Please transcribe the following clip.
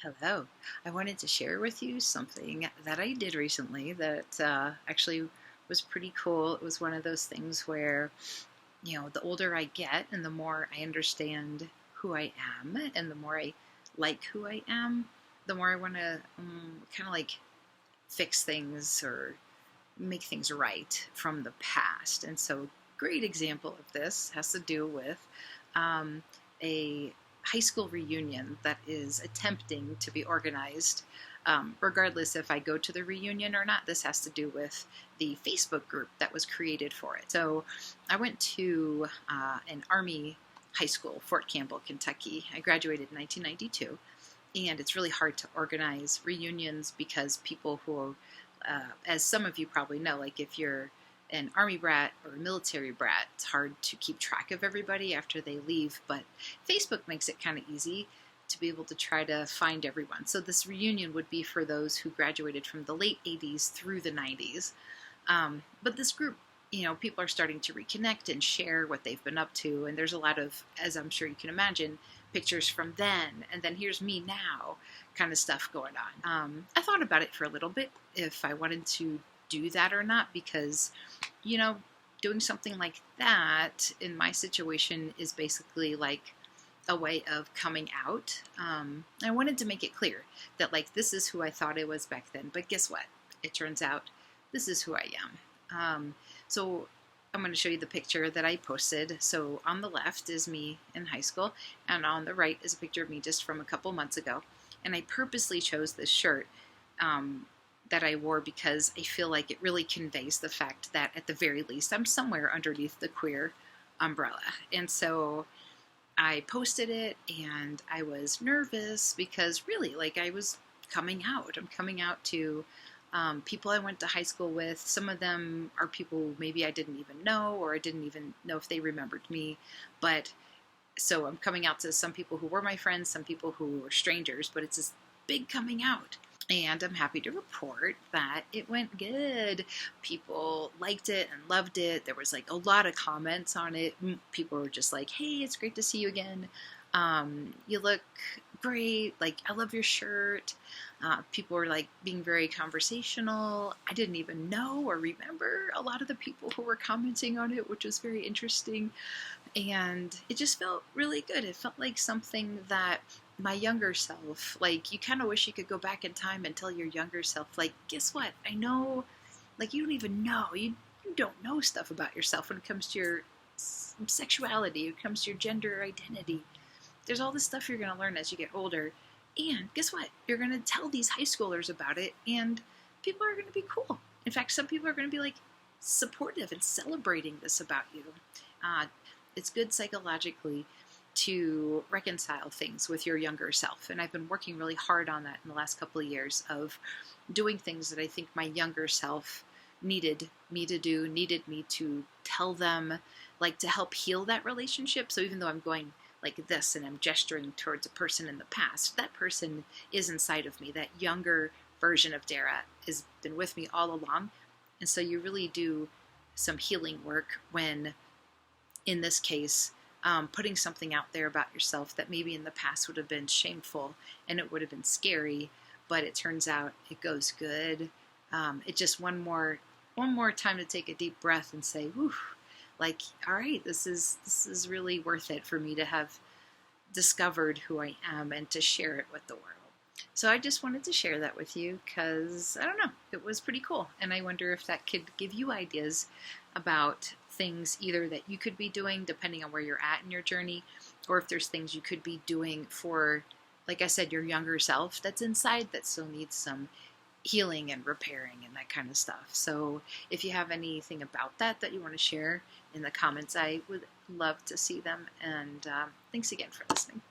Hello. I wanted to share with you something that I did recently that actually was pretty cool. It was one of those things where, the older I get and the more I understand who I am and the more I like who I am, the more I want to kind of like fix things or make things right from the past. And so, great example of this has to do with um, a high school reunion that is attempting to be organized. Regardless if I go to the reunion or not, this has to do with the Facebook group that was created for it. So I went to an Army high school, Fort Campbell, Kentucky. I graduated in 1992, and it's really hard to organize reunions because people who, as some of you probably know, like if you're an army brat or a military brat, it's hard to keep track of everybody after they leave, but Facebook makes it kind of easy to be able to try to find everyone. So this reunion would be for those who graduated from the late 80s through the 90s. But this group, people are starting to reconnect and share what they've been up to. And there's a lot of, as I'm sure you can imagine, pictures from then, and then here's me now kind of stuff going on. I thought about it for a little bit if I wanted to do that or not, because, doing something like that in my situation is basically like a way of coming out. I wanted to make it clear that, like, this is who I thought I was back then, but guess what? It turns out this is who I am. So I'm going to show you the picture that I posted. So on the left is me in high school, and on the right is a picture of me just from a couple months ago. And I purposely chose this shirt that I wore because I feel like it really conveys the fact that at the very least I'm somewhere underneath the queer umbrella. And so I posted it, and I was nervous because really, like, I was coming out. I'm coming out to people I went to high school with. Some of them are people maybe I didn't even know, or I didn't even know if they remembered me. But so I'm coming out to some people who were my friends, some people who were strangers, but it's this big coming out. And I'm happy to report that it went good. People liked it and loved it. There was like a lot of comments on it. People were just like, hey, it's great to see you again. You look great. Like, I love your shirt. People were like being very conversational. I didn't even know or remember a lot of the people who were commenting on it, which was very interesting. And it just felt really good. It felt like something that my younger self, like, you kind of wish you could go back in time and tell your younger self, like, guess what? I know, like, you don't even know. You don't know stuff about yourself when it comes to your sexuality, when it comes to your gender identity. There's all this stuff you're going to learn as you get older. And guess what? You're going to tell these high schoolers about it, and people are going to be cool. In fact, some people are going to be like supportive and celebrating this about you. It's good psychologically to reconcile things with your younger self. And I've been working really hard on that in the last couple of years, of doing things that I think my younger self needed me to do, needed me to tell them, like, to help heal that relationship. So even though I'm going like this and I'm gesturing towards a person in the past, that person is inside of me. That younger version of Dara has been with me all along. And so you really do some healing work when, in this case, putting something out there about yourself that maybe in the past would have been shameful and it would have been scary, but it turns out it goes good. It just one more time to take a deep breath and say, whew, like, all right, this is really worth it for me to have discovered who I am and to share it with the world. So I just wanted to share that with you because, I don't know, it was pretty cool. And I wonder if that could give you ideas about things either that you could be doing depending on where you're at in your journey, or if there's things you could be doing for, like I said, your younger self that's inside that still needs some healing and repairing and that kind of stuff. So if you have anything about that you want to share in the comments, I would love to see them. And thanks again for listening.